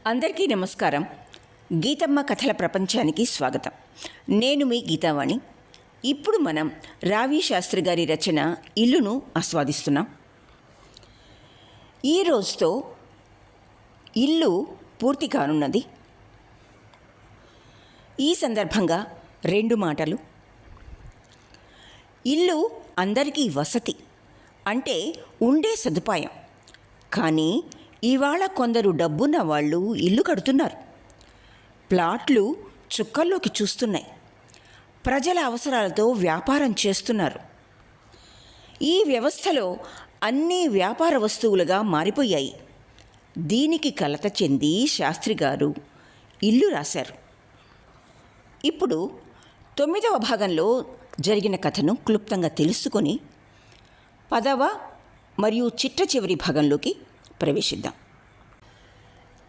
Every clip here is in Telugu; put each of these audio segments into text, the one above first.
అందరికీ నమస్కారం. గీతమ్మ కథల ప్రపంచానికి స్వాగతం. నేను మీ గీతావాణి. ఇప్పుడు మనం రావి శాస్త్రి గారి రచన ఇల్లును ఆస్వాదిస్తున్నాం. ఈ రోజుతో ఇల్లు పూర్తి కానున్నది. ఈ సందర్భంగా 2 మాటలు. ఇల్లు అందరికీ వసతి అంటే ఉండే సదుపాయం. కానీ ఇవాళ కొందరు డబ్బున్న వాళ్ళు ఇల్లు కడుతున్నారు. ప్లాట్లు చుక్కల్లోకి చూస్తున్నాయి. ప్రజల అవసరాలతో వ్యాపారం చేస్తున్నారు. ఈ వ్యవస్థలో అన్నీ వ్యాపార వస్తువులుగా మారిపోయాయి. దీనికి కలత చెంది శాస్త్రి గారు ఇల్లు రాశారు. ఇప్పుడు 9వ భాగంలో జరిగిన కథను క్లుప్తంగా తెలుసుకొని 10వ మరియు చిట్ట చివరి భాగంలోకి ప్రవేశిద్దాం.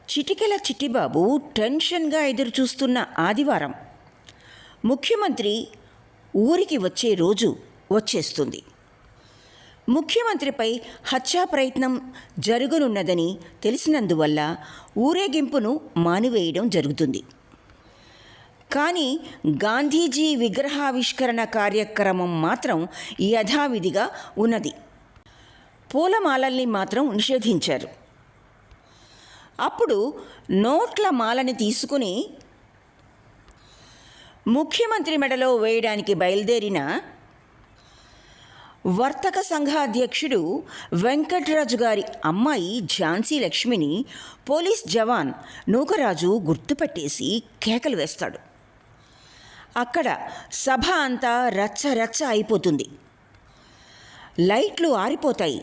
చిటికెల చిట్టిబాబు టెన్షన్గా ఎదురుచూస్తున్న ఆదివారం. ముఖ్యమంత్రి ఊరికి వచ్చే రోజు వచ్చేస్తుంది. ముఖ్యమంత్రిపై హత్యా ప్రయత్నం జరగనున్నదని తెలిసినందువల్ల ఊరేగింపును మానివేయడం జరుగుతుంది. కానీ గాంధీజీ విగ్రహావిష్కరణ కార్యక్రమం మాత్రం యథావిధిగా ఉన్నది. పూలమాలల్ని మాత్రం నిషేధించారు. అప్పుడు నోట్ల మాలని తీసుకుని ముఖ్యమంత్రి మెడలో వేయడానికి బయలుదేరిన వర్తక సంఘ అధ్యక్షుడు వెంకట్రాజు గారి అమ్మాయి ఝాన్సీ లక్ష్మిని పోలీస్ జవాన్ నూకరాజు గుర్తుపెట్టేసి కేకలు వేస్తాడు. అక్కడ సభ అంతా రచ్చ రచ్చ అయిపోతుంది. లైట్లు ఆరిపోతాయి.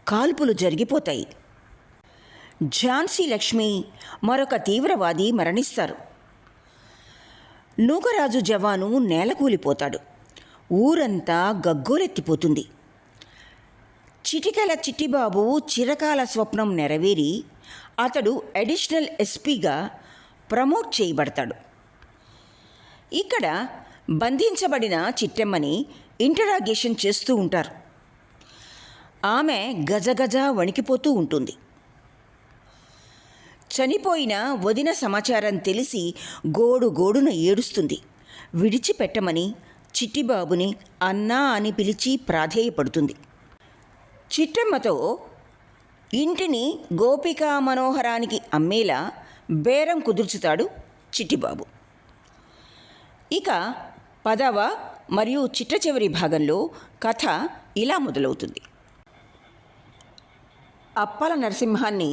కాల్పులు జరిగిపోతాయి. ఝాన్సీ లక్ష్మి మరొక తీవ్రవాది మరణిస్తారు. నూకరాజు జవాను నేలకూలిపోతాడు. ఊరంతా గగ్గోలెత్తిపోతుంది. చిటికెల చిట్టిబాబు చిరకాల స్వప్నం నెరవేరి అతడు అడిషనల్ ఎస్పీగా ప్రమోట్ చేయబడతాడు. ఇక్కడ బంధించబడిన చిట్టెమ్మని ఇంటరాగేషన్ చేస్తూ ఉంటారు. ఆమె గజగజ వణికిపోతూ ఉంటుంది. చనిపోయిన వదిన సమాచారం తెలిసి గోడున ఏడుస్తుంది. విడిచిపెట్టమని చిట్టిబాబుని అన్నా అని పిలిచి ప్రాధేయపడుతుంది. చిట్టమ్మతో ఇంటిని గోపికా మనోహరానికి అమ్మేలా బేరం కుదుర్చుతాడు చిట్టిబాబు. ఇక 10వ మరియు చిట్ట చివరి భాగంలో కథ ఇలా మొదలవుతుంది. అప్పల నరసింహాన్ని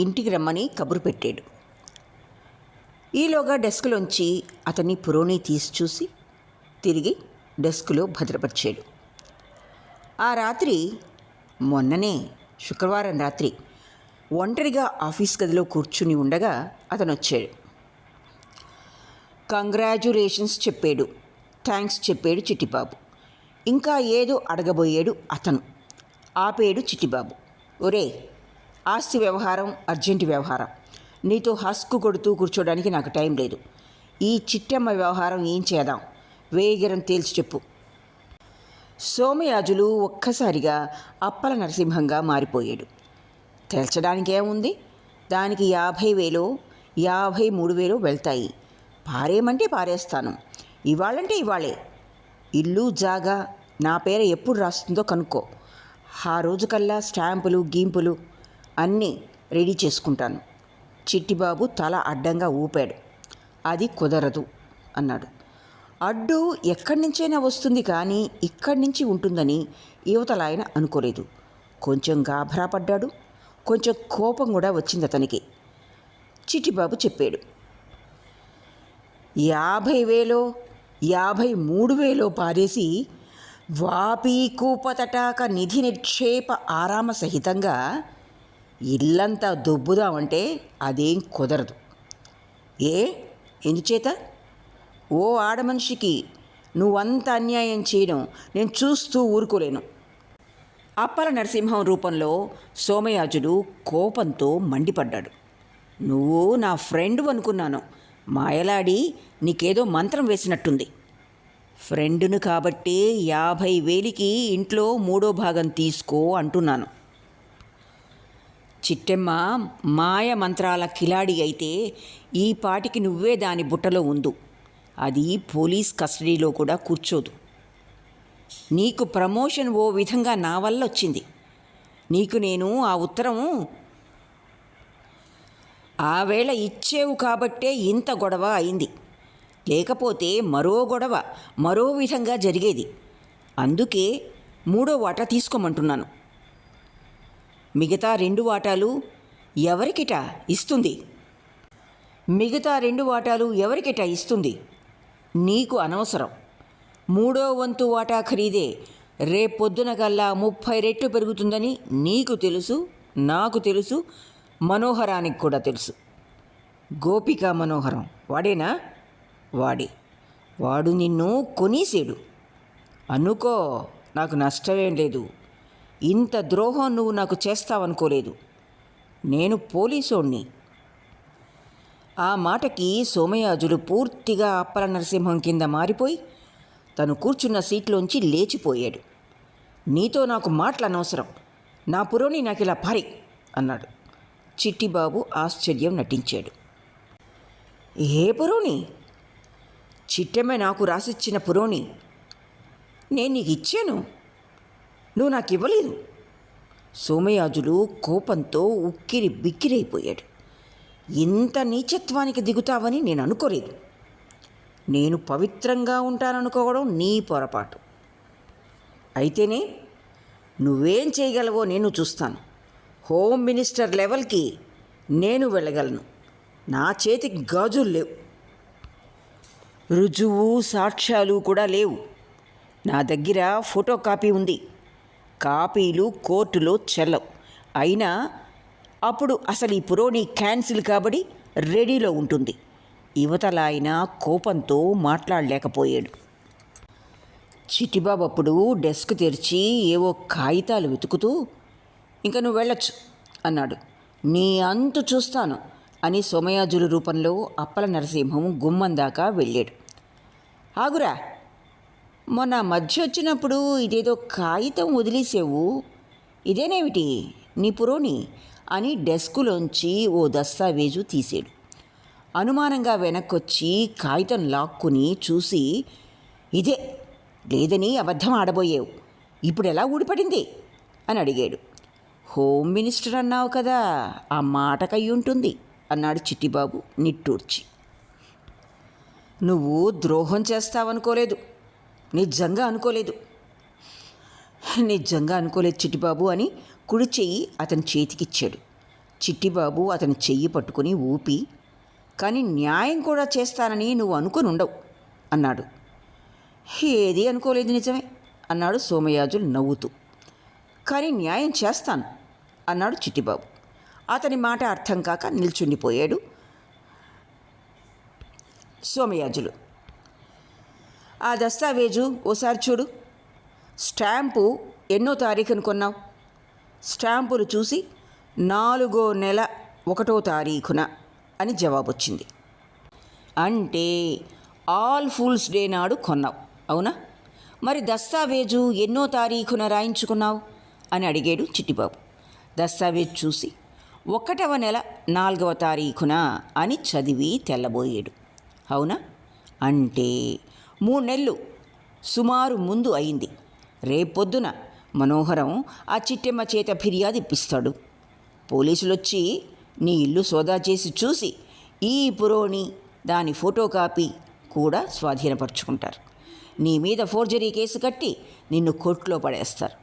ఇంటికి రమ్మని కబురు పెట్టాడు. ఈలోగా డెస్క్లోంచి అతన్ని పురోని తీసి చూసి తిరిగి డెస్క్లో భద్రపరిచాడు. ఆ రాత్రి, మొన్ననే శుక్రవారం రాత్రి, ఒంటరిగా ఆఫీస్ గదిలో కూర్చుని ఉండగా అతను వచ్చాడు. కంగ్రాచ్యులేషన్స్ చెప్పాడు. థ్యాంక్స్ చెప్పాడు చిట్టిబాబు. ఇంకా ఏదో అడగబోయాడు అతను. ఆపేడు చిట్టిబాబు. ఒరే, ఆస్తి వ్యవహారం అర్జెంటు వ్యవహారం. నీతో హస్కు కొడుతూ కూర్చోడానికి నాకు టైం లేదు. ఈ చిట్టమ్మ వ్యవహారం ఏం చేద్దాం? వేగిరం తేల్చి చెప్పు. సోమయాజులు ఒక్కసారిగా అప్పల నరసింహంగా మారిపోయాడు. తేల్చడానికి ఏముంది? దానికి 50,000 53,000 వెళ్తాయి. పారేయమంటే పారేస్తాను. ఇవాళంటే ఇవాళే. ఇల్లు జాగా నా పేర ఎప్పుడు రాస్తుందో కనుక్కో. ఆ రోజుకల్లా స్టాంపులు గీంపులు అన్నీ రెడీ చేసుకుంటాను. చిట్టిబాబు తల అడ్డంగా ఊపాడు. అది కుదరదు అన్నాడు. అడ్డు ఎక్కడి నుంచైనా వస్తుంది, కానీ ఇక్కడి నుంచి ఉంటుందని యువతల ఆయన అనుకోలేదు. కొంచెం గాభరా పడ్డాడు. కొంచెం కోపం కూడా వచ్చింది అతనికి. చిట్టిబాబు చెప్పాడు. 50,000 53,000 పారేసి వాపీ కూపతటాక నిధి నిక్షేప ఆరామ సహితంగా ఇల్లంతా దొబ్బుదామంటే అదేం కుదరదు. ఎందుచేత? ఓ ఆడమనిషికి నువ్వంత అన్యాయం చేయడం నేను చూస్తూ ఊరుకోలేను. అప్పల నరసింహం రూపంలో సోమయాజుడు కోపంతో మండిపడ్డాడు. నువ్వు నా ఫ్రెండ్ అనుకున్నాను. మాయలాడి నీకేదో మంత్రం వేసినట్టుంది. ఫ్రెండును కాబట్టే 50,000కి ఇంట్లో 3వ భాగం తీసుకో అంటున్నాను. చిట్టెమ్మ మాయ మంత్రాల కిలాడి అయితే ఈ పాటికి నువ్వే దాని బుట్టలో ఉండు. అది పోలీస్ కస్టడీలో కూడా కూర్చోదు. నీకు ప్రమోషన్ ఓ విధంగా నా వల్ల వచ్చింది. నీకు నేను ఆ ఉత్తరం ఆ వేళ ఇచ్చేవు కాబట్టే ఇంత గొడవ అయింది. లేకపోతే మరో గొడవ మరో విధంగా జరిగేది. అందుకే 3వ వాటా తీసుకోమంటున్నాను. మిగతా 2 వాటాలు ఎవరికిట ఇస్తుంది? మిగతా 2 వాటాలు ఎవరికిట ఇస్తుంది? నీకు అనవసరం. 3వ వంతు వాటా ఖరీదే రేపొద్దున కల్లా 30 రెట్లు పెరుగుతుందని నీకు తెలుసు, నాకు తెలుసు, మనోహరానికి కూడా తెలుసు. గోపికా మనోహరం వాడేనా? వాడు నిన్ను కొనేసాడు. అనుకో, నాకు నష్టమేం లేదు. ఇంత ద్రోహం నువ్వు నాకు చేస్తావనుకోలేదు. నేను పోలీసోణ్ణి. ఆ మాటకి సోమయాజులు పూర్తిగా అప్పల నరసింహం కింద మారిపోయి తను కూర్చున్న సీట్లోంచి లేచిపోయాడు. నీతో నాకు మాటలు అనవసరం. నా పురోని నాకు ఇలా పారి అన్నాడు. చిట్టిబాబు ఆశ్చర్యం నటించాడు. ఏ పురోని? చిట్టెమ్మ నాకు రాసిచ్చిన పురోని. నేను నీకు ఇచ్చాను, నువ్వు నాకు ఇవ్వలేదు. సోమయాజులు కోపంతో ఉక్కిరి బిక్కిరైపోయాడు. ఇంత నీచత్వానికి దిగుతావని నేను అనుకోలేదు. నేను పవిత్రంగా ఉంటాననుకోవడం నీ పొరపాటు. అయితేనే నువ్వేం చేయగలవో నేను చూస్తాను. హోమ్ మినిస్టర్ లెవెల్కి నేను వెళ్ళగలను. నా చేతికి గాజులు లేవు, రుజువు సాక్ష్యాలు కూడా లేవు. నా దగ్గర ఫోటో కాపీ ఉంది. కాపీలు కోర్టులో చెల్లవు. అయినా అప్పుడు అసలు ఈ పురోని క్యాన్సిల్ కాబడి రెడీలో ఉంటుంది. యువతల ఆయన కోపంతో మాట్లాడలేకపోయాడు. చిట్టిబాబు అప్పుడు డెస్క్ తెరిచి ఏవో కాగితాలు వెతుకుతూ, ఇంకా నువ్వు వెళ్ళొచ్చు అన్నాడు. నీ అంతు చూస్తాను అని సోమయాజులు రూపంలో అప్పల నరసింహం గుమ్మం దాకా వెళ్ళాడు. ఆగురా, మొన్న మధ్య వచ్చినప్పుడు ఇదేదో కాగితం వదిలేసావు, ఇదేనేమిటి నీ పురోని అని డెస్కులోంచి ఓ దస్తావేజు తీసాడు. అనుమానంగా వెనక్కొచ్చి కాగితం లాక్కుని చూసి, ఇదే, లేదని అబద్ధం ఆడబోయేవు, ఇప్పుడు ఎలా ఊడిపడింది అని అడిగాడు. హోమ్ మినిస్టర్ అన్నావు కదా, ఆ మాటకయ్యి ఉంటుంది అన్నాడు చిట్టిబాబు నిట్టూర్చి. నువ్వు ద్రోహం చేస్తావనుకోలేదు, నిజంగా అనుకోలేదు చిట్టిబాబు అని కుడి చెయ్యి అతని చేతికిచ్చాడు. చిట్టిబాబు అతని చెయ్యి పట్టుకుని ఊపి, కానీ న్యాయం కూడా చేస్తానని నువ్వు అనుకుని ఉండవు అన్నాడు. ఏది అనుకోలేదు నిజమే అన్నాడు సోమయాజులు నవ్వుతూ. కానీ న్యాయం చేస్తాను అన్నాడు చిట్టిబాబు. అతని మాట అర్థం కాక నిల్చుండిపోయాడు సోమయాజులు. ఆ దస్తావేజు ఓసారి చూడు. స్టాంపు ఎన్నో తారీఖున కొన్నావు? స్టాంపులు చూసి 4వ నెల 1వ తారీఖున అని జవాబు వచ్చింది. అంటే ఆల్ ఫూల్స్ డే నాడు కొన్నావు, అవునా? మరి దస్తావేజు ఎన్నో తారీఖున రాయించుకున్నావు అని అడిగాడు చిట్టిబాబు. దస్తావేజు చూసి 1వ నెల 4వ తారీఖున అని చదివి తెల్లబోయాడు. అవునా? అంటే 3 నెలలు సుమారు ముందు అయింది. రేపొద్దున మనోహరం ఆ చిట్టెమ్మ చేత ఫిర్యాదు ఇప్పిస్తాడు. పోలీసులు వచ్చి నీ ఇల్లు సోదా చేసి చూసి ఈ పురోని దాని ఫోటో కాపీ కూడా స్వాధీనపరుచుకుంటారు. నీ మీద ఫోర్జరీ కేసు కట్టి నిన్ను కోర్టులో పడేస్తారు.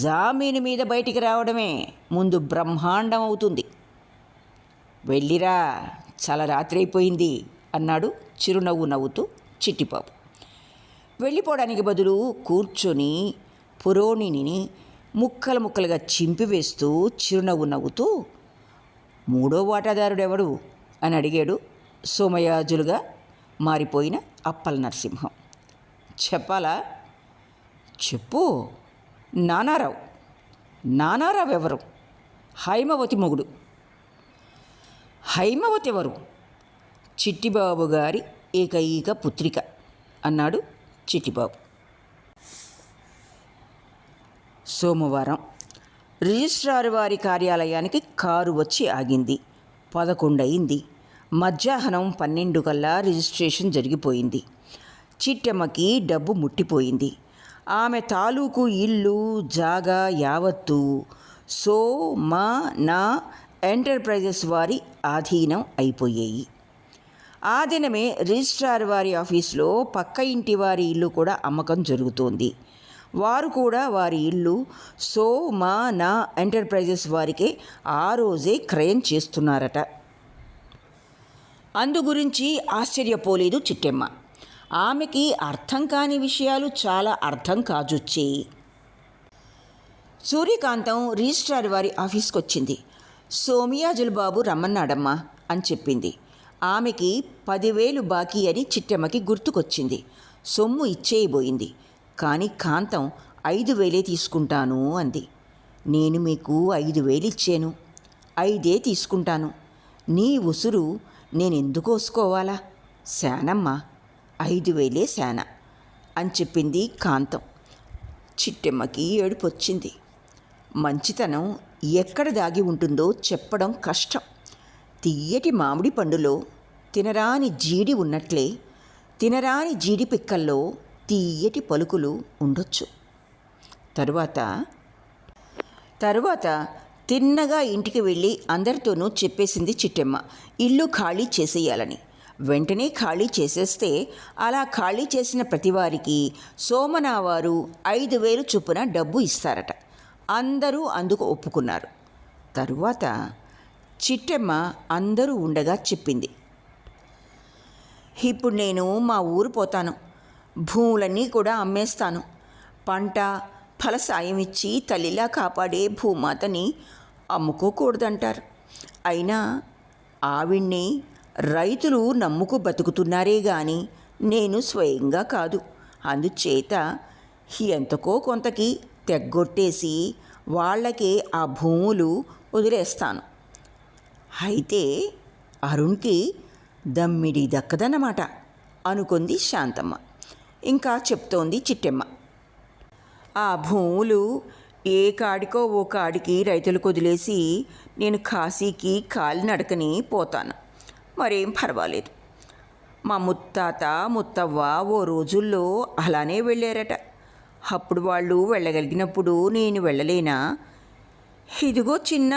జామీను మీద బయటికి రావడమే ముందు బ్రహ్మాండం అవుతుంది. వెళ్ళిరా, చాలా రాత్రి అయిపోయింది అన్నాడు చిరునవ్వు నవ్వుతూ చిట్టిబాబు. వెళ్ళిపోవడానికి బదులు కూర్చొని పురోణిని ముక్కలు ముక్కలుగా చింపివేస్తూ చిరునవ్వు నవ్వుతూ, 3వ వాటాదారుడెవడు అని అడిగాడు సోమయాజులుగా మారిపోయిన అప్పల నరసింహం. చెప్పాలా? చెప్పు. నానారావు. నానారావు ఎవరు? హైమవతి మొగుడు. హైమవతి ఎవరు? చిట్టిబాబు గారి ఏకైక పుత్రిక అన్నాడు చిట్టిబాబు. సోమవారం రిజిస్ట్రార్ వారి కార్యాలయానికి కారు వచ్చి ఆగింది. 11 అయింది. మధ్యాహ్నం 12 కల్లా రిజిస్ట్రేషన్ జరిగిపోయింది. చిట్టెమ్మకి డబ్బు ముట్టిపోయింది. ఆమె తాలూకు ఇల్లు జాగా యావత్తు సోమనా ఎంటర్ప్రైజెస్ వారి ఆధీనం అయిపోయాయి. ఆ దినమే రిజిస్ట్రార్ వారి ఆఫీసులో పక్క ఇంటి వారి ఇల్లు కూడా అమ్మకం జరుగుతోంది. వారు కూడా వారి ఇల్లు సోమనా ఎంటర్ప్రైజెస్ వారికే ఆ రోజే క్రయం చేస్తున్నారట. అందు గురించి ఆశ్చర్యపోలేదు చిట్టెమ్మ. ఆమెకి అర్థం కాని విషయాలు చాలా అర్థం కాజొచ్చేయి. సూర్యకాంతం రిజిస్ట్రార్ వారి ఆఫీస్కి వచ్చింది. సోమియాజులు బాబు రమ్మన్నాడమ్మా అని చెప్పింది. ఆమెకి 10,000 బాకీ అని చిట్టెమ్మకి గుర్తుకొచ్చింది. సొమ్ము ఇచ్చేయబోయింది. కానీ కాంతం 5,000 తీసుకుంటాను అంది. నేను మీకు 5,000 ఇచ్చాను, 5 తీసుకుంటాను. నీ ఉసురు నేనెందుకు కోసుకోవాలా? శానమ్మా, 5,000 శాన అని చెప్పింది కాంతం. చిట్టెమ్మకి ఏడుపొచ్చింది. మంచితనం ఎక్కడ దాగి ఉంటుందో చెప్పడం కష్టం. తియ్యటి మామిడి పండులో తినరాని జీడి ఉన్నట్లే తినరాని జీడి పిక్కల్లో తీయటి పలుకులు ఉండొచ్చు. తరువాత తిన్నగా ఇంటికి వెళ్ళి అందరితోనూ చెప్పేసింది చిట్టెమ్మ ఇల్లు ఖాళీ చేసేయాలని. వెంటనే ఖాళీ చేసేస్తే అలా ఖాళీ చేసిన ప్రతివారికి సోమనా వారు 5,000 చొప్పున డబ్బు ఇస్తారట. అందరూ అందుకు ఒప్పుకున్నారు. తరువాత చిట్టెమ్మ అందరూ ఉండగా చెప్పింది, ఇప్పుడు నేను మా ఊరు పోతాను. భూములన్నీ కూడా అమ్మేస్తాను. పంట ఫల సాయం ఇచ్చి తల్లిలా కాపాడే భూమాతని అమ్ముకోకూడదంటారు. అయినా ఆవిడ్ని రైతులు నమ్ముకు బతుకుతున్నారే గాని నేను స్వయంగా కాదు. అందుచేత ఎంతకో కొంతకి తెగ్గొట్టేసి వాళ్ళకే ఆ భూములు వదిలేస్తాను. అయితే అరుణ్కి దమ్మిడి దక్కదన్నమాట అనుకుంది శాంతమ్మ. ఇంకా చెప్తోంది చిట్టెమ్మ, ఆ భూములు ఏ కాడికో ఓ కాడికి రైతులకు వదిలేసి నేను కాశీకి కాలినడకని పోతాను. మరేం పర్వాలేదు. మా ముత్తాత ముత్తవ్వ ఓ రోజుల్లో అలానే వెళ్ళారట. అప్పుడు వాళ్ళు వెళ్ళగలిగినప్పుడు నేను వెళ్ళలేనా? ఇదిగో చిన్న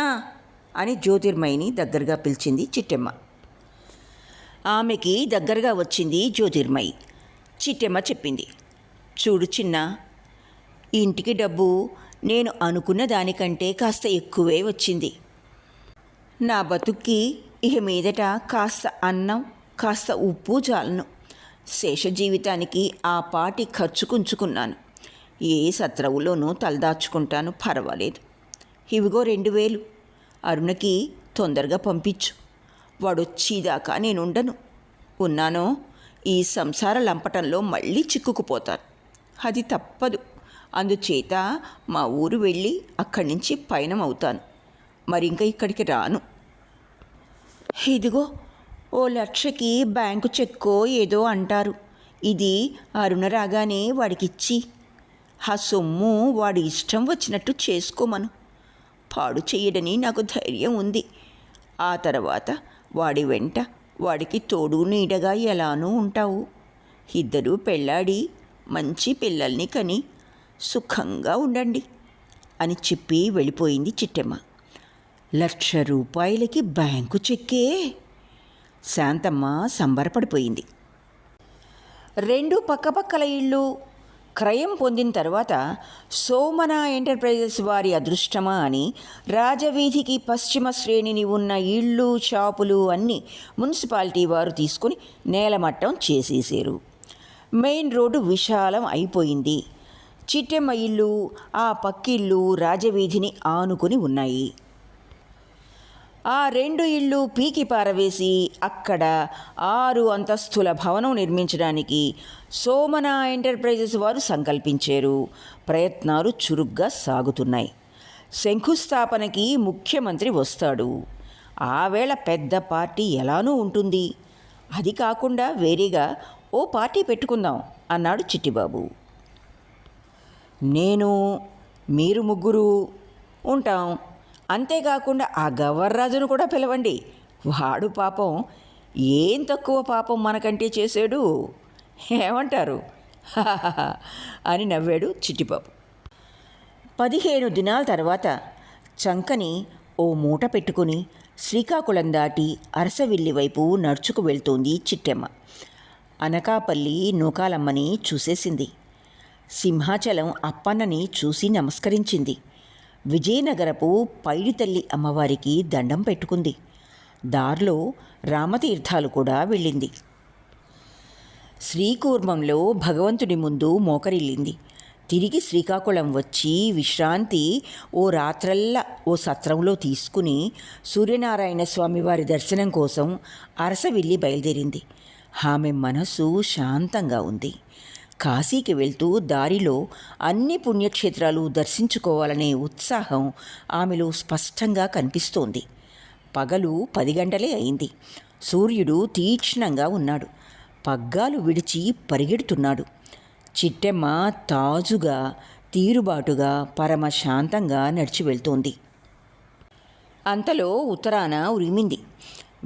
అని జ్యోతిర్మయిని దగ్గరగా పిలిచింది చిట్టెమ్మ. ఆమెకి దగ్గరగా వచ్చింది జ్యోతిర్మయి. చిట్టెమ్మ చెప్పింది, చూడు చిన్న, ఇంటికి డబ్బు నేను అనుకున్న దానికంటే కాస్త ఎక్కువే వచ్చింది. నా బతుక్కి ఇక మీదట కాస్త అన్నం కాస్త ఉప్పు చాలను. శేష జీవితానికి ఆ పాటి ఖర్చుకుంచుకున్నాను. ఏ సత్రవులోనూ తలదాచుకుంటాను, పర్వాలేదు. ఇవిగో 2,000 అరుణకి తొందరగా పంపించు. వాడొచ్చేదాకా నేనుండను. ఉన్నానో ఈ సంసార లంపటంలో మళ్ళీ చిక్కుకుపోతాను. అది తప్పదు. అందుచేత మా ఊరు వెళ్ళి అక్కడి నుంచి పయనం మరింక ఇక్కడికి రాను. ఇదిగో ఓ 1,00,000కి బ్యాంకు చెక్కో ఏదో అంటారు. ఇది అరుణ రాగానే వాడికిచ్చి ఆ సొమ్ము వాడి ఇష్టం వచ్చినట్టు చేసుకోమను. పాడు చెయ్యడని నాకు ధైర్యం ఉంది. ఆ తర్వాత వాడి వెంట వాడికి తోడు నీడగా ఎలానూ ఉంటావు. ఇద్దరూ పెళ్ళాడి మంచి పిల్లల్ని కని సుఖంగా ఉండండి అని చెప్పి వెళ్ళిపోయింది చిట్టెమ్మ. 1,00,000 రూపాయలకి బ్యాంకు చెక్కే! శాంతమ్మ సంబరపడిపోయింది. 2 పక్కపక్కల ఇళ్ళు క్రయం పొందిన తర్వాత సోమనా ఎంటర్ప్రైజెస్ వారి అదృష్టమా అని రాజవీధికి పశ్చిమ శ్రేణిని ఉన్న ఇళ్ళు షాపులు అన్నీ మున్సిపాలిటీ వారు తీసుకుని నేలమట్టం చేసేసారు. మెయిన్ రోడ్డు విశాలం అయిపోయింది. చిట్టెమ్మ ఇల్లు ఆ పక్కిళ్ళు రాజవీధిని ఆనుకుని ఉన్నాయి. ఆ 2 ఇళ్ళు పీకి పారవేసి అక్కడ 6 అంతస్తుల భవనం నిర్మించడానికి సోమనా ఎంటర్ప్రైజెస్ వారు సంకల్పించారు. ప్రయత్నాలు చురుగ్గా సాగుతున్నాయి. శంకుస్థాపనకి ముఖ్యమంత్రి వస్తాడు. ఆవేళ పెద్ద పార్టీ ఎలానూ ఉంటుంది. అది కాకుండా వేరేగా ఓ పార్టీ పెట్టుకుందాం అన్నాడు చిట్టిబాబు. నేను, మీరు ముగ్గురు ఉంటాం. అంతేకాకుండా ఆ గవర్రాజును కూడా పిలవండి, వాడు పాపం ఏం తక్కువ పాపం మనకంటే చేశాడు, ఏమంటారు అని నవ్వాడు చిట్టిబాబు. 15 దినాల తర్వాత చంకని ఓ మూట పెట్టుకుని శ్రీకాకుళం దాటి అరసవిల్లి వైపు నడుచుకు వెళ్తోంది చిట్టెమ్మ. అనకాపల్లి నూకాలమ్మని చూసేసింది. సింహాచలం అప్పన్నని చూసి నమస్కరించింది. విజయనగరపు పైడితల్లి అమ్మవారికి దండం పెట్టుకుంది. దారిలో రామతీర్థాలు కూడా వెళ్ళింది. శ్రీకూర్మంలో భగవంతుడి ముందు మోకరిల్లింది. తిరిగి శ్రీకాకుళం వచ్చి విశ్రాంతి ఓ రాత్రల్లా ఓ సత్రంలో తీసుకుని సూర్యనారాయణ స్వామివారి దర్శనం కోసం అరసవిల్లి బయలుదేరింది. ఆమె మనసు శాంతంగా ఉంది. కాశీకి వెళ్తూ దారిలో అన్ని పుణ్యక్షేత్రాలు దర్శించుకోవాలనే ఉత్సాహం ఆమెలో స్పష్టంగా కనిపిస్తోంది. పగలు 10 గంటలే అయింది. సూర్యుడు తీక్ష్ణంగా ఉన్నాడు. పగ్గాలు విడిచి పరిగెడుతున్నాడు. చిట్టెమ్మ తాజుగా తీరుబాటుగా పరమశాంతంగా నడిచి వెళ్తోంది. అంతలో ఉత్తరాన ఉరిమింది.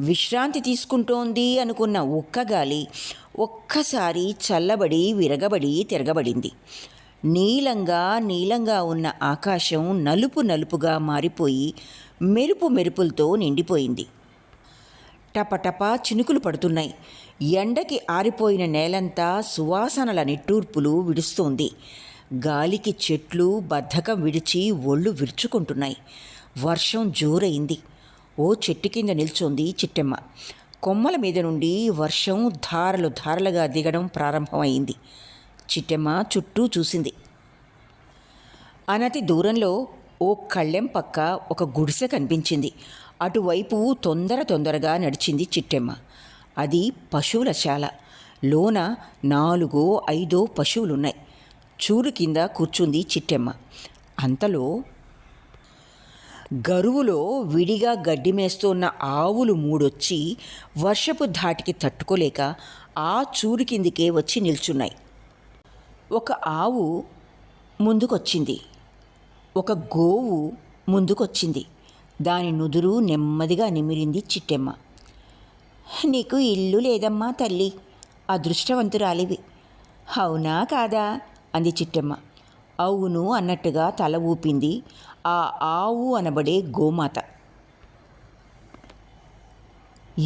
విశ్రాంతి తీసుకుంటోంది అనుకున్న ఉక్కగాలి ఒక్కసారి చల్లబడి విరగబడి తిరగబడింది. నీలంగా ఉన్న ఆకాశం నలుపుగా మారిపోయి మెరుపు మెరుపులతో నిండిపోయింది. టపటపా చినుకులు పడుతున్నాయి. ఎండకి ఆరిపోయిన నేలంతా సువాసనల నిట్టూర్పులు విడుస్తోంది. గాలికి చెట్లు బద్ధకం విడిచి ఒళ్ళు విరుచుకుంటున్నాయి. వర్షం జోరైంది. ఓ చెట్టు కింద నిల్చొంది చిట్టెమ్మ. కొమ్మల మీద నుండి వర్షం ధారలుగా దిగడం ప్రారంభమైంది. చిట్టెమ్మ చుట్టూ చూసింది. అనతి దూరంలో ఓ కళ్ళెం పక్క ఒక గుడిసె కనిపించింది. అటువైపు తొందరగా నడిచింది చిట్టెమ్మ. అది పశువుల శాల. లోన 4-5 పశువులున్నాయి. చూరు కింద కూర్చుంది చిట్టెమ్మ. అంతలో గరువులో విడిగా గడ్డి మేస్తున్న ఆవులు 3 వచ్చి వర్షపు ధాటికి తట్టుకోలేక ఆ చూరు కిందికే వచ్చి నిల్చున్నాయి. ఒక ఆవు ముందుకొచ్చింది. ఒక గోవు ముందుకొచ్చింది. దాని నుదురు నెమ్మదిగా నిమిరింది చిట్టెమ్మ. నీకు ఇల్లు లేదమ్మా తల్లి, అదృష్టవంతురాలివి. అవునా కాదా అంది చిట్టెమ్మ. అవును అన్నట్టుగా తల ఊపింది ఆ ఆవు అనబడే గోమాత.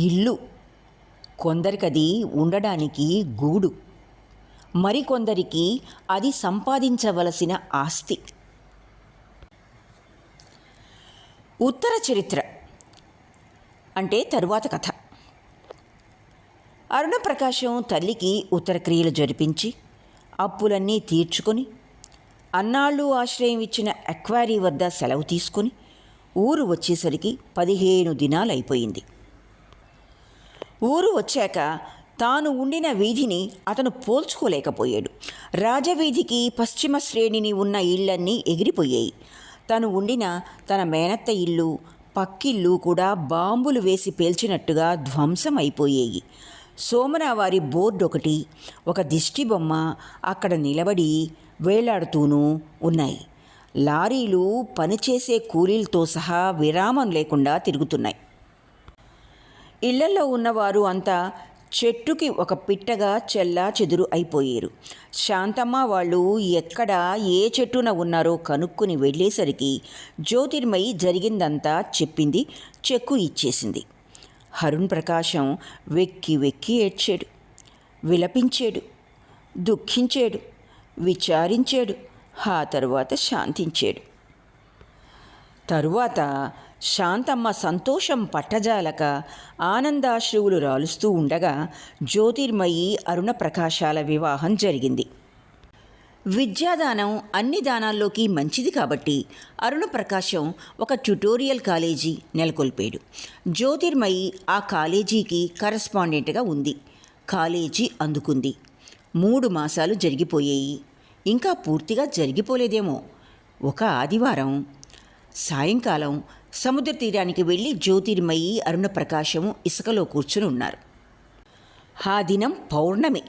ఇల్లు కొందరికది ఉండడానికి గూడు, మరికొందరికి అది సంపాదించవలసిన ఆస్తి. ఉత్తర చరిత్ర అంటే తరువాత కథ. అరుణప్రకాశం తల్లికి ఉత్తర క్రియలు జరిపించి అప్పులన్నీ తీర్చుకొని అన్నాళ్ళు ఆశ్రయం ఇచ్చిన ఎక్వారీ వద్ద సెలవు తీసుకొని ఊరు వచ్చేసరికి 15 దినాలైపోయింది. ఊరు వచ్చాక తాను ఉండిన వీధిని అతను పోల్చుకోలేకపోయాడు. రాజవీధికి పశ్చిమ శ్రేణిని ఉన్న ఇళ్లన్నీ ఎగిరిపోయాయి. తను ఉండిన తన మేనత్త ఇల్లు, పక్కిల్లు కూడా బాంబులు వేసి పేల్చినట్టుగా ధ్వంసం అయిపోయాయి. సోమనావారి బోర్డు ఒకటి, ఒక దిష్టిబొమ్మ అక్కడ నిలబడి వేలాడుతూనూ ఉన్నాయి. లారీలు పనిచేసే కూలీలతో సహా విరామం లేకుండా తిరుగుతున్నాయి. ఇళ్లల్లో ఉన్నవారు అంతా చెట్టుకి ఒక పిట్టగా చెల్లా చెదురు అయిపోయారు. శాంతమ్మ వాళ్ళు ఎక్కడ ఏ చెట్టున ఉన్నారో కనుక్కుని వెళ్ళేసరికి జ్యోతిర్మయి జరిగిందంతా చెప్పింది, చెక్కు ఇచ్చేసింది. అరుణ్ ప్రకాశం వెక్కి ఏడ్చాడు, విలపించాడు, దుఃఖించాడు, విచారించాడు. ఆ తరువాత శాంతించాడు. తరువాత శాంతమ్మ సంతోషం పట్టజాలక ఆనందాశ్రువులు రాలుస్తూ ఉండగా జ్యోతిర్మయి అరుణ ప్రకాశాల వివాహం జరిగింది. విద్యాదానం అన్ని దానాల్లోకి మంచిది కాబట్టి అరుణ ప్రకాశం ఒక ట్యుటోరియల్ కాలేజీ నెలకొల్పాడు. జ్యోతిర్మయి ఆ కాలేజీకి కరెస్పాండెంట్గా ఉంది. కాలేజీ అందుకుంది. 3 మాసాలు జరిగిపోయాయి. ఇంకా పూర్తిగా జరిగిపోలేదేమో. ఒక ఆదివారం సాయంకాలం సముద్ర తీరానికి వెళ్ళి జ్యోతిర్మయి అరుణ ప్రకాశము ఇసుకలో కూర్చుని ఉన్నారు. ఆ దినం పౌర్ణమి.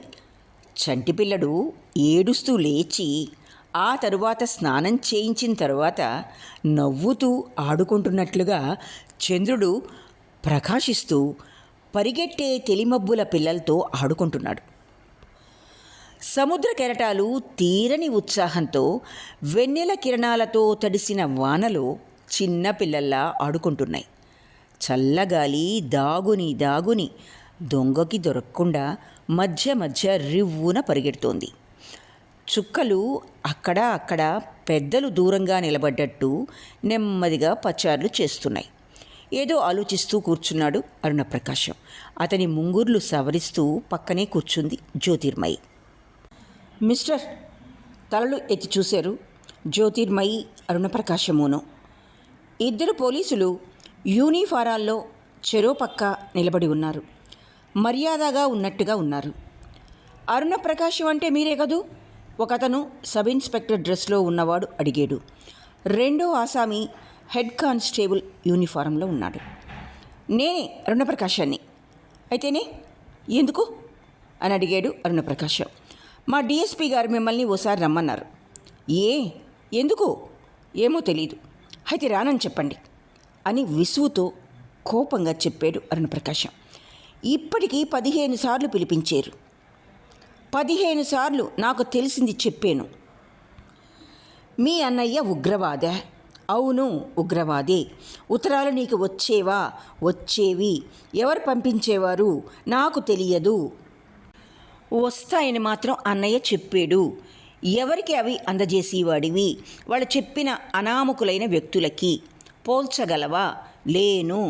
చంటిపిల్లడు ఏడుస్తూ లేచి ఆ తరువాత స్నానం చేయించిన తరువాత నవ్వుతూ ఆడుకుంటున్నట్లుగా చంద్రుడు ప్రకాశిస్తూ పరిగెట్టే తెలిమబ్బుల పిల్లలతో ఆడుకుంటున్నాడు. సముద్ర కెరటాలు తీరని ఉత్సాహంతో వెన్నెల కిరణాలతో తడిసిన వానలో చిన్న పిల్లల్లా ఆడుకుంటున్నాయి. చల్లగాలి దాగుని దొంగకి దొరకకుండా మధ్య మధ్య రివ్వున పరిగెడుతోంది. చుక్కలు అక్కడ పెద్దలు దూరంగా నిలబడ్డట్టు నెమ్మదిగా పచార్లు చేస్తున్నాయి. ఏదో ఆలోచిస్తూ కూర్చున్నాడు అరుణప్రకాశం. అతని ముంగుర్లు సవరిస్తూ పక్కనే కూర్చుంది జ్యోతిర్మయి. మిస్టర్ తలలు ఎత్తి చూశారు జ్యోతిర్మయి అరుణప్రకాశమును. ఇద్దరు పోలీసులు యూనిఫారాల్లో చెరో పక్క నిలబడి ఉన్నారు. మర్యాదగా ఉన్నట్టుగా ఉన్నారు. అరుణప్రకాశం అంటే మీరే కదూ? ఒకతను సబ్ ఇన్స్పెక్టర్ డ్రెస్లో ఉన్నవాడు అడిగాడు. రెండో ఆసామి హెడ్ కానిస్టేబుల్ యూనిఫారంలో ఉన్నాడు. నేనే అరుణప్రకాశాన్ని. అయితేనే ఎందుకు అని అడిగాడు అరుణప్రకాశం. మా డిఎస్పీ గారు మిమ్మల్ని ఓసారి రమ్మన్నారు. ఎందుకు? ఏమో తెలీదు. అయితే రానని చెప్పండి అని విసుగుతో కోపంగా చెప్పాడు అరుణప్రకాశం. ఇప్పటికీ 15 సార్లు పిలిపించారు. 15 సార్లు నాకు తెలిసింది చెప్పాను. మీ అన్నయ్య ఉగ్రవాదే. అవును, ఉగ్రవాదే. ఉత్తరాలు నీకు వచ్చేవి. ఎవరు పంపించేవారు నాకు తెలియదు. వస్తాయని మాత్రం అన్నయ్య చెప్పాడు. ఎవరికి అవి అందజేసేవాడివి? వాళ్ళు చెప్పిన అనామకులైన వ్యక్తులకి. పోల్చగలవా? లేను.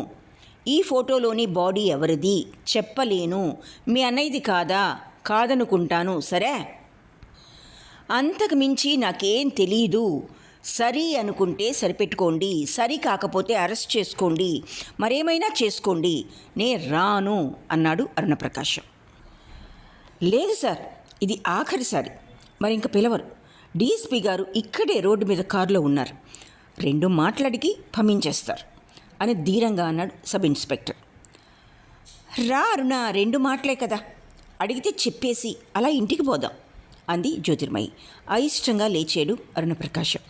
ఈ ఫోటోలోని బాడీ ఎవరిది? చెప్పలేను. మీ అన్నయ్యది కాదనుకుంటాను. సరే, అంతకు మించి నాకేం తెలీదు. సరి అనుకుంటే సరిపెట్టుకోండి, సరి కాకపోతే అరెస్ట్ చేసుకోండి, మరేమైనా చేసుకోండి. నే రాను అన్నాడు అరుణప్రకాశం. లేదు సార్, ఇది ఆఖరిసారి. మరి ఇంక పిలవరు. డిఎస్పీ గారు ఇక్కడే రోడ్డు మీద కారులో ఉన్నారు. 2 మాటలడిగి పంపించేస్తారు అని ధీరంగా అన్నాడు సబ్ ఇన్స్పెక్టర్. రా అరుణ, 2 మాటలే కదా, అడిగితే చెప్పేసి అలా ఇంటికి పోదాం అంది జ్యోతిర్మయి. అయిష్టంగా లేచాడు అరుణప్రకాశం.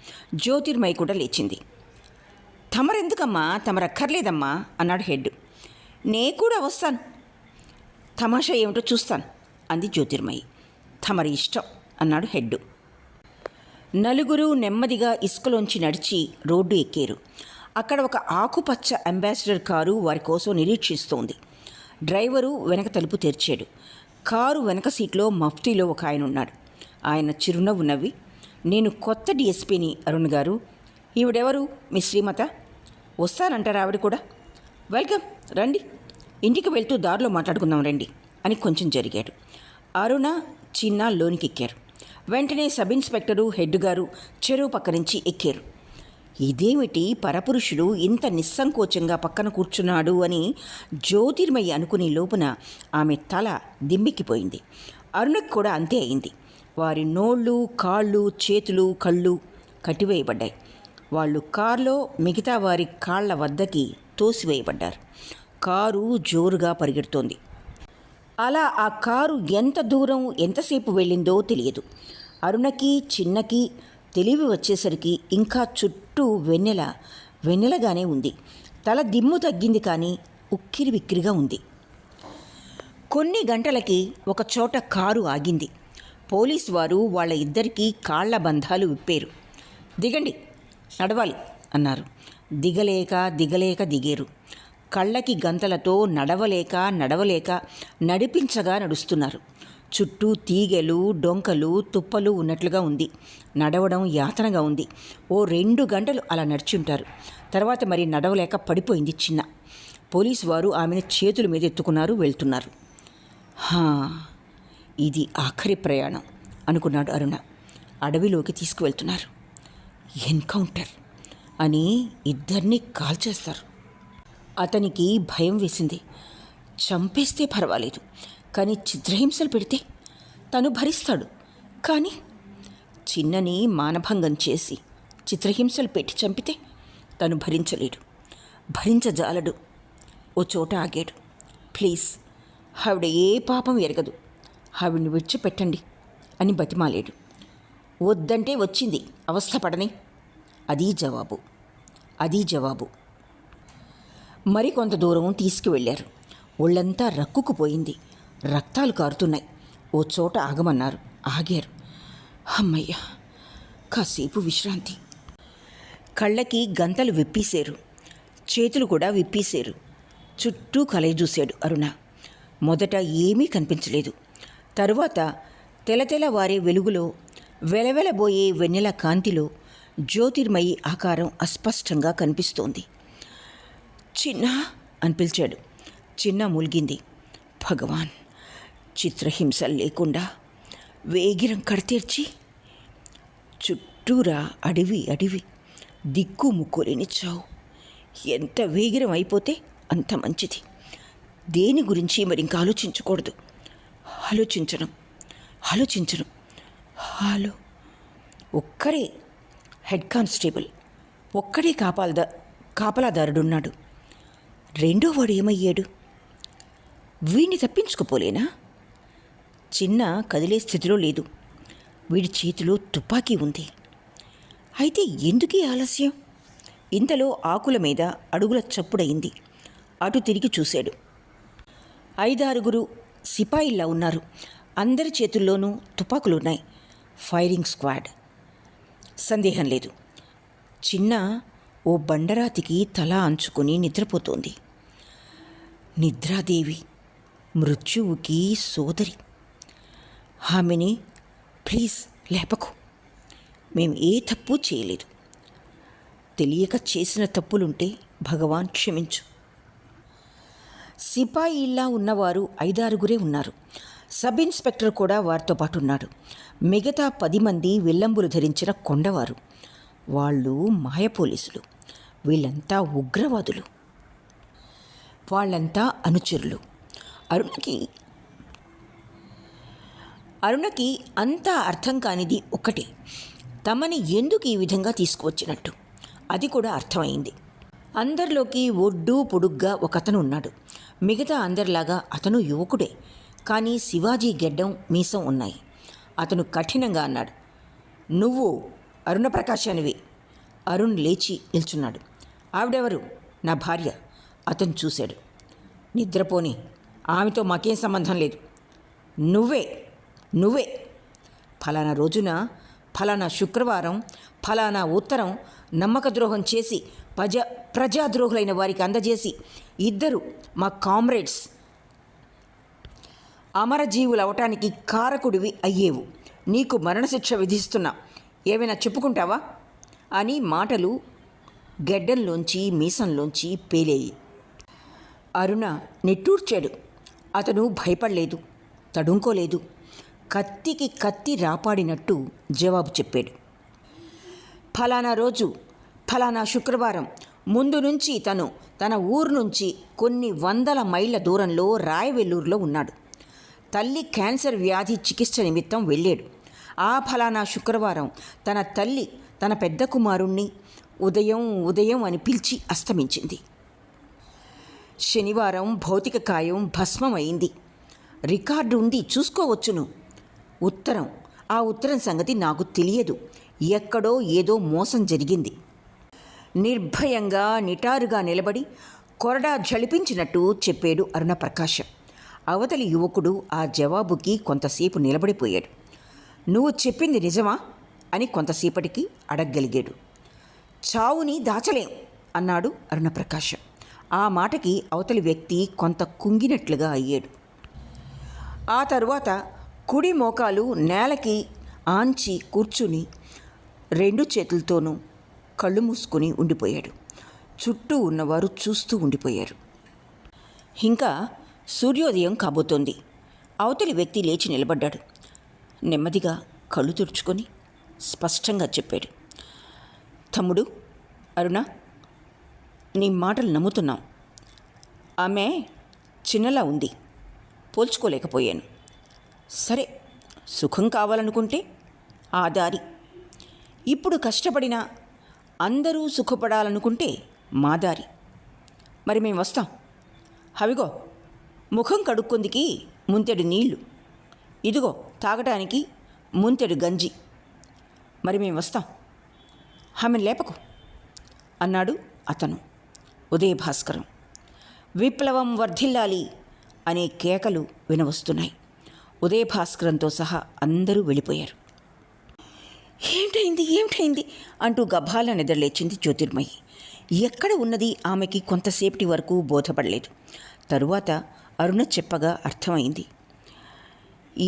జ్యోతిర్మయి కూడా లేచింది. తమరెందుకమ్మా? తమరక్కర్లేదమ్మా అన్నాడు హెడ్. నే కూడా వస్తాను, తమాషా ఏమిటో చూస్తాను అంది జ్యోతిర్మయి. తమరి ఇష్టం అన్నాడు హెడ్. నలుగురు నెమ్మదిగా ఇసుకలోంచి నడిచి రోడ్డు ఎక్కారు. అక్కడ ఒక ఆకుపచ్చ అంబాసిడర్ కారు వారి కోసం నిరీక్షిస్తోంది. డ్రైవరు వెనక తలుపు తెరిచాడు. కారు వెనక సీట్లో మఫ్తీలో ఒక ఆయన ఉన్నాడు. ఆయన చిరునవ్వు నవ్వి, నేను కొత్త డిఎస్పీని అరుణ్ గారు. ఈవిడెవరు? మీ శ్రీమత? వస్తానంటారా ఆవిడ కూడా? వెల్కమ్, రండి, ఇంటికి వెళ్తూ దారిలో మాట్లాడుకుందాం రండి అని కొంచెం జరిగాడు. అరుణ, చిన్న లోనికి ఎక్కారు. వెంటనే సబ్ ఇన్స్పెక్టరు, హెడ్ గారు చెరువు పక్క నుంచి ఎక్కారు. ఇదేమిటి పరపురుషుడు ఇంత నిస్సంకోచంగా పక్కన కూర్చున్నాడు అని జ్యోతిర్మయి అనుకునే లోపున ఆమె తల దిమ్మెక్కిపోయింది. అరుణకు కూడా అంతే అయింది. వారి నోళ్ళు, కాళ్ళు, చేతులు, కళ్ళు కట్టివేయబడ్డాయి. వాళ్ళు కారులో మిగతా వారి కాళ్ల వద్దకి తోసివేయబడ్డారు. కారు జోరుగా పరిగెడుతోంది. అలా ఆ కారు ఎంత దూరం, ఎంతసేపు వెళ్ళిందో తెలియదు. అరుణకి, చిన్నకి తెలివి వచ్చేసరికి ఇంకా చుట్టూ వెన్నెలగానే ఉంది. తల దిమ్ము తగ్గింది, కానీ ఉక్కిరి బిక్కిరిగా ఉంది. కొన్ని గంటలకి ఒక చోట కారు ఆగింది. పోలీసు వారు వాళ్ళ ఇద్దరికీ కాళ్ల బంధాలు విప్పారు. దిగండి, నడవాలి అన్నారు. దిగలేక దిగేరు. కళ్ళకి గంతలతో నడవలేక నడిపించగా నడుస్తున్నారు. చుట్టూ తీగెలు, డొంకలు, తుప్పలు ఉన్నట్లుగా ఉంది. నడవడం యాతనగా ఉంది. 2 గంటలు అలా నడిచుంటారు. తర్వాత మరి నడవలేక పడిపోయింది చిన్న. పోలీసు వారు ఆమెను చేతుల మీద ఎత్తుకున్నారు, వెళ్తున్నారు. ఇది ఆఖరి ప్రయాణం అనుకున్నాడు అరుణ. అడవిలోకి తీసుకువెళ్తున్నారు. ఎన్కౌంటర్ అని ఇద్దరినీ కాల్చేస్తారు. అతనికి భయం వేసింది. చంపేస్తే పర్వాలేదు, కానీ చిత్రహింసలు పెడితే తను భరిస్తాడు. కానీ చిన్నని మానభంగం చేసి చిత్రహింసలు పెట్టి చంపితే తను భరించజాలడు. ఓ చోట ఆగాడు. ప్లీజ్, ఆవిడ ఏ పాపం ఎరగదు, ఆవిడ్ని విడిచిపెట్టండి అని బతిమాలాడు. వద్దంటే వచ్చింది, అవస్థపడని. అది జవాబు. మరికొంత దూరం తీసుకువెళ్ళారు. ఒళ్ళంతా రక్కుకుపోయింది. రక్తాలు కారుతున్నాయి. ఓ చోట ఆగమన్నారు. ఆగారు. అమ్మయ్య, కాసేపు విశ్రాంతి. కళ్ళకి గంతలు విప్పేశారు. చేతులు కూడా విప్పేశారు. చుట్టూ కలయజూశాడు అరుణ. మొదట ఏమీ కనిపించలేదు. తరువాత తెలతెలవారే వెలుగులో, వెలవెలబోయే వెన్నెల కాంతిలో జ్యోతిర్మయి ఆకారం అస్పష్టంగా కనిపిస్తోంది. చిన్న అని పిలిచాడు. చిన్న మూలిగింది. భగవాన్, చిత్రహింసలు లేకుండా వేగిరం కడతీర్చి. చుట్టూరా అడవి, దిక్కు ముక్కోలేని చావు. ఎంత వేగిరం అయిపోతే అంత మంచిది. దేని గురించి మరింక ఆలోచించకూడదు. ఆలోచించను. ఒక్కరే హెడ్ కానిస్టేబుల్, ఒక్కడే కాపలాదారుడున్నాడు. రెండో వాడు ఏమయ్యాడు? వీడిని తప్పించుకుపోలేనా? చిన్న కదిలే స్థితిలో లేదు. వీడి చేతిలో తుపాకీ ఉంది. అయితే ఎందుకీ ఆలస్యం? ఇంతలో ఆకుల మీద అడుగుల చప్పుడయింది. అటు తిరిగి చూశాడు. 5-6 సిపాయిల్లా ఉన్నారు. అందరి చేతుల్లోనూ తుపాకులున్నాయి. Firing squad. సందేహం లేదు. చిన్న ఓ బండరాతికి తల అంచుకొని నిద్రపోతోంది. నిద్రాదేవి, మృత్యువుకి సోదరి. ఆమెని ప్లీజ్ లేపకు. మేం ఏ తప్పు చేయలేదు. తెలియక చేసిన తప్పులుంటే భగవాన్ క్షమించు. సిపాయిల్లా ఉన్నవారు 5-6 ఉన్నారు. సబ్ ఇన్స్పెక్టర్ కూడా వారితో పాటు ఉన్నాడు. మిగతా 10 మంది విల్లంబులు ధరించిన కొండవారు. వాళ్ళు మాయ పోలీసులు. వీళ్ళంతా ఉగ్రవాదులు. వాళ్ళంతా అనుచరులు. అరుణకి అంతా అర్థం కానిది ఒక్కటే, తమని ఎందుకు ఈ విధంగా తీసుకువచ్చినట్టు. అది కూడా అర్థమైంది. అందరిలోకి ఒడ్డు పొడుగ్గా ఒకతను ఉన్నాడు. మిగతా అందరిలాగా అతను యువకుడే. కానీ శివాజీ గెడ్డం, మీసం ఉన్నాయి. అతను కఠినంగా అన్నాడు, నువ్వు అరుణ ప్రకాశానివి. అరుణ్ లేచి నిల్చున్నాడు. ఆవిడెవరు? నా భార్య. అతను చూశాడు. నిద్రపోని, ఆమెతో మాకేం సంబంధం లేదు. నువ్వే ఫలానా రోజున, ఫలానా శుక్రవారం, ఫలానా ఉత్తరం నమ్మకద్రోహం చేసి ప్రజాద్రోహులైన వారికి అందజేసి 2 మా కామ్రేడ్స్ అమరజీవులు అవటానికి కారకుడివి అయ్యేవు. నీకు మరణశిక్ష విధిస్తున్నా. ఏమైనా చెప్పుకుంటావా అని మాటలు గెడ్డంలోంచి, మీసంలోంచి పేలేయి. అరుణ నిట్టూర్చాడు. అతను భయపడలేదు, తడుంకోలేదు. కత్తికి కత్తి రాపాడినట్టు జవాబు చెప్పాడు. ఫలానా రోజు, ఫలానా శుక్రవారం ముందు నుంచి తన ఊరు నుంచి కొన్ని 100 మైళ్ళ దూరంలో రాయవెల్లూరులో ఉన్నాడు. తల్లి క్యాన్సర్ వ్యాధి చికిత్స నిమిత్తం వెళ్ళాడు. ఆ ఫలానా శుక్రవారం తన తల్లి తన పెద్ద కుమారుణ్ణి ఉదయం అని పిలిచి అస్తమించింది. శనివారం భౌతిక కాయం భస్మమైంది. రికార్డు ఉంది, చూసుకోవచ్చును. ఆ ఉత్తరం సంగతి నాకు తెలియదు. ఎక్కడో ఏదో మోసం జరిగింది. నిర్భయంగా నిటారుగా నిలబడి కొరడా జళిపించినట్టు చెప్పాడు అరుణ ప్రకాశం. అవతలి యువకుడు ఆ జవాబుకి కొంతసేపు నిలబడిపోయాడు. నువ్వు చెప్పింది నిజమా అని కొంతసేపటికి అడగగలిగాడు. చావుని దాచలేం అన్నాడు అరుణ ప్రకాశం. ఆ మాటకి అవతలి వ్యక్తి కొంత కుంగినట్లుగా అయ్యాడు. ఆ తరువాత కుడి మోకాలు నేలకి ఆంచి కూర్చుని 2 చేతులతోనూ కళ్ళు మూసుకొని ఉండిపోయాడు. చుట్టూ ఉన్నవారు చూస్తూ ఉండిపోయారు. ఇంకా సూర్యోదయం కాబోతోంది. అవతలి వ్యక్తి లేచి నిలబడ్డాడు. నెమ్మదిగా కళ్ళు తుడుచుకొని స్పష్టంగా చెప్పాడు, తమ్ముడు అరుణ, నీ మాటలు నమ్ముతున్నాం. ఆమె చిన్నలా ఉంది, పోల్చుకోలేకపోయాను. సరే, సుఖం కావాలనుకుంటే ఆ దారి. ఇప్పుడు కష్టపడినా అందరూ సుఖపడాలనుకుంటే మా దారి. మరి మేము వస్తాం. అవిగో ముఖం కడుక్కుందికి ముంతెడు నీళ్లు, ఇదిగో తాగటానికి ముంతెడు గంజి. మరి మేము వస్తాం, ఆమెను లేపకు అన్నాడు అతను. ఉదయభాస్కరం. విప్లవం వర్ధిల్లాలి అనే కేకలు వినవస్తున్నాయి. ఉదయభాస్కరంతో సహా అందరూ వెళ్ళిపోయారు. ఏమిటైంది అంటూ గభాల నిద్రలేచింది జ్యోతిర్మయి. ఎక్కడ ఉన్నది ఆమెకి కొంతసేపటి వరకు బోధపడలేదు. తరువాత అరుణ చెప్పగా అర్థమైంది.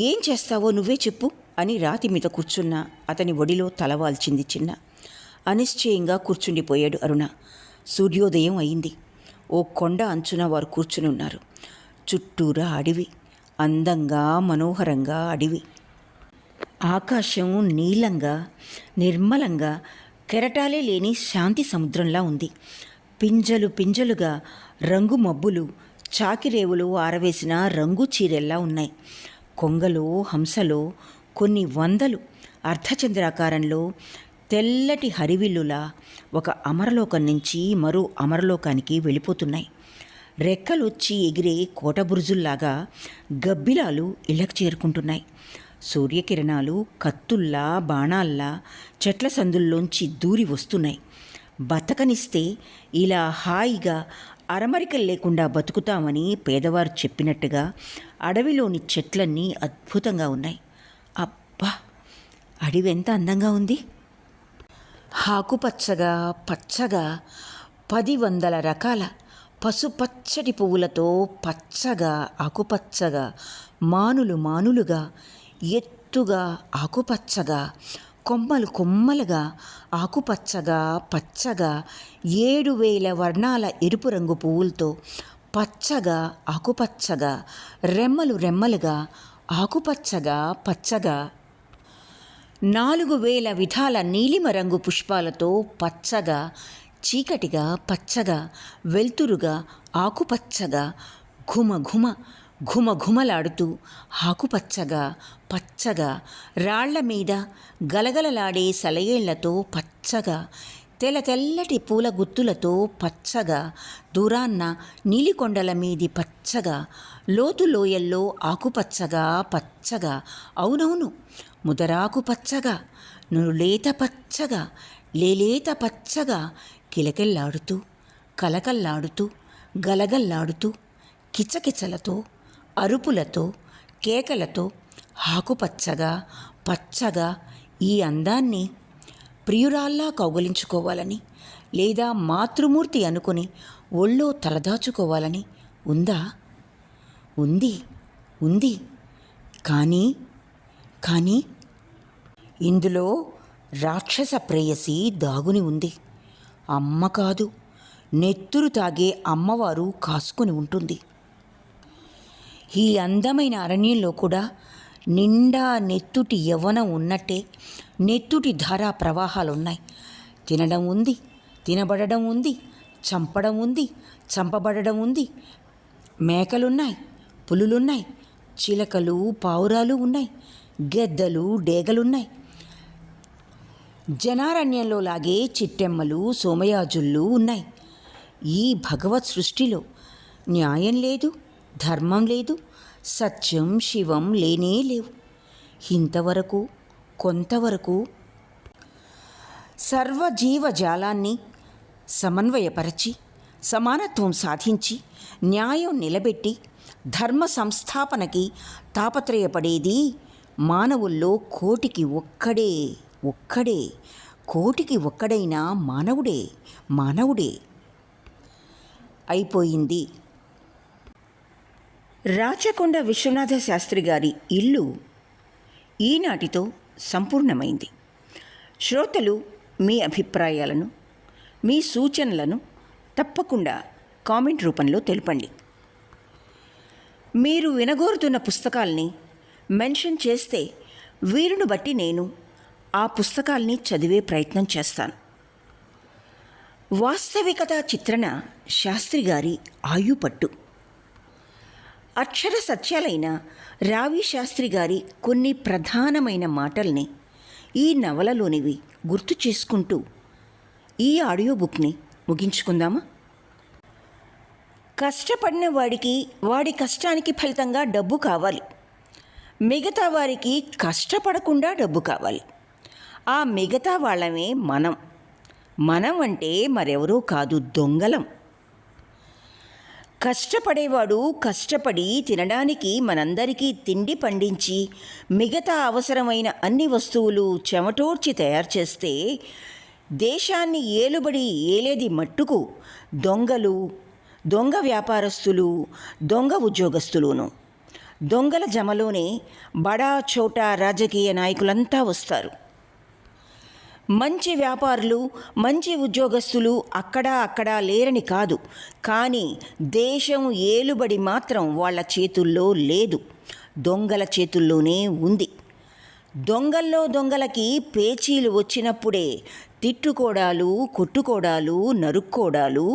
ఏం చేస్తావో నువ్వే చెప్పు అని రాతి మీద కూర్చున్న అతని ఒడిలో తలవాల్చింది చిన్న. అనిశ్చయంగా కూర్చుండిపోయాడు అరుణ. సూర్యోదయం అయింది. ఓ కొండ అంచున వారు కూర్చుని ఉన్నారు. చుట్టూరా అడవి, అందంగా మనోహరంగా అడవి. ఆకాశం నీలంగా నిర్మలంగా కెరటాలే లేని శాంతి సముద్రంలా ఉంది. పింజలుగా రంగు మబ్బులు చాకిరేవులు ఆరవేసిన రంగు చీరెల్లా ఉన్నాయి. కొంగలో హంసలో కొన్ని వందలు అర్ధచంద్రాకారంలో తెల్లటి హరివిల్లులా ఒక అమరలోకం నుంచి మరో అమరలోకానికి వెళ్ళిపోతున్నాయి. రెక్కలొచ్చి ఎగిరే కోటబురుజుల్లాగా గబ్బిలాలు ఇళ్ళకు చేరుకుంటున్నాయి. సూర్యకిరణాలు కత్తుల్లా బాణాల్లా చెట్ల సందుల్లోంచి దూరి వస్తున్నాయి. బతకనిస్తే ఇలా హాయిగా అరమరికలు లేకుండా బతుకుతామని పేదవారు చెప్పినట్టుగా అడవిలోని చెట్లన్నీ అద్భుతంగా ఉన్నాయి. అబ్బా, అడవి ఎంత అందంగా ఉంది! ఆకుపచ్చగా పచ్చగా 100 రకాల పసుపచ్చటి పువ్వులతో పచ్చగా ఆకుపచ్చగా మానులుగా ఎత్తుగా ఆకుపచ్చగా కొమ్మలుగా ఆకుపచ్చగా పచ్చగా 7000 వర్ణాల ఎరుపు రంగు పువ్వులతో పచ్చగా ఆకుపచ్చగా రెమ్మలుగా ఆకుపచ్చగా పచ్చగా 4000 విధాల నీలిమ రంగు పుష్పాలతో పచ్చగా చీకటిగా పచ్చగా వెల్తురుగా ఆకుపచ్చగా ఘుమఘుమలాడుతూ ఆకుపచ్చగా పచ్చగా రాళ్ల మీద గలగలలాడే సెలయేళ్లతో పచ్చగా తెల్లటి పూల గుత్తులతో పచ్చగా దూరాన్న నీలికొండల మీది పచ్చగా లోతు లోయల్లో ఆకుపచ్చగా పచ్చగా అవునవును ముదరాకు పచ్చగా నులేత పచ్చగా లేలేత పచ్చగా కిలకిల్లాడుతూ కలకల్లాడుతూ గలగల్లాడుతూ కిచకిచలతో అరుపులతో కేకలతో ఆకుపచ్చగా పచ్చగా ఈ అందాన్ని ప్రియురాల్లా కౌగలించుకోవాలని లేదా మాతృమూర్తి అనుకుని ఒళ్ళో తలదాచుకోవాలని ఉందా? ఉంది. కానీ ఇందులో రాక్షస ప్రేయసి దాగుని ఉంది. అమ్మ కాదు, నెత్తురు తాగే అమ్మవారు కాసుకొని ఉంటుంది. ఈ అందమైన అరణ్యంలో కూడా నిండా నెత్తుటి యవ్వనం ఉన్నట్టే నెత్తుటి ధారా ప్రవాహాలున్నాయి. తినడం ఉంది, తినబడడం ఉంది, చంపడం ఉంది, చంపబడడం ఉంది. మేకలున్నాయి, పులులున్నాయి, చిలకలు పావురాలు ఉన్నాయి, గెద్దలు డేగలున్నాయి. జనారణ్యంలో లాగే చిట్టెమ్మలు సోమయాజుళ్ళు ఉన్నాయి. ఈ భగవత్ సృష్టిలో న్యాయం లేదు, ధర్మం లేదు, సత్యం శివం లేనే లేవు. ఇంతవరకు కొంతవరకు సర్వజీవజాలాన్ని సమన్వయపరచి సమానత్వం సాధించి న్యాయం నిలబెట్టి ధర్మ సంస్థాపనకి తాపత్రయపడేది మానవుల్లో కోటికి ఒక్కడైన మానవుడే అయిపోయింది. రాచకొండ విశ్వనాథ శాస్త్రి గారి ఇల్లు ఈనాటితో సంపూర్ణమైంది. శ్రోతలు మీ అభిప్రాయాలను, మీ సూచనలను తప్పకుండా కామెంట్ రూపంలో తెలపండి. మీరు వినగోరుతున్న పుస్తకాల్ని మెన్షన్ చేస్తే వీలును బట్టి నేను ఆ పుస్తకాల్ని చదివే ప్రయత్నం చేస్తాను. వాస్తవికత చిత్రణ శాస్త్రి గారి ఆయుపట్టు. అక్షర సత్యాలైన రావి శాస్త్రి గారి కొన్ని ప్రధానమైన మాటల్ని ఈ నవలలోనివి గుర్తు చేసుకుంటూ ఈ ఆడియో బుక్ని ముగించుకుందామా? కష్టపడిన వాడికి వాడి కష్టానికి ఫలితంగా డబ్బు కావాలి. మిగతా వారికి కష్టపడకుండా డబ్బు కావాలి. ఆ మిగతా వాళ్ళమే మనం. మనం అంటే మరెవరూ కాదు, దొంగలం. కష్టపడేవాడు కష్టపడి తినడానికి మనందరికీ తిండి పండించి మిగతా అవసరమైన అన్ని వస్తువులు చెమటోడ్చి తయారు చేస్తే దేశాన్ని ఏలుబడి ఏలేది మట్టుకు దొంగలు, దొంగ వ్యాపారస్తులు, దొంగ ఉద్యోగస్తులును. దొంగల జమలోనే బడా చోటా రాజకీయ నాయకులంతా వస్తారు. మంచి వ్యాపారులు, మంచి ఉద్యోగస్తులు అక్కడా లేరని కాదు, కానీ దేశం ఏలుబడి మాత్రం వాళ్ళ చేతుల్లో లేదు, దొంగల చేతుల్లోనే ఉంది. దొంగలకి పేచీలు వచ్చినప్పుడే తిట్టుకోడాలు, కొట్టుకోడాలు, నరుక్కోడాలు,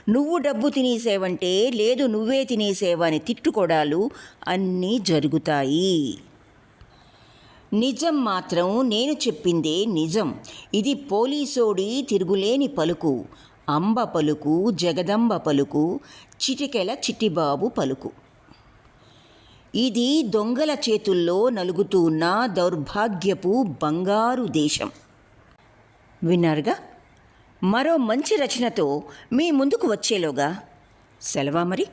నువ్వు డబ్బు తినేసేవంటే లేదు నువ్వే తినేసేవని తిట్టుకోడాలు అన్నీ జరుగుతాయి. నిజం మాత్రం నేను చెప్పిందే నిజం. ఇది పోలీసోడి తిరుగులేని పలుకు, అంబ పలుకు, జగదంబ పలుకు, చిటికెల చిట్టిబాబు పలుకు. ఇది దొంగల చేతుల్లో నలుగుతూ ఉన్న దౌర్భాగ్యపు బంగారు దేశం. విన్నారుగా? మరో మంచి రచనతో మీ ముందుకు వచ్చేలోగా సెలవా మరి.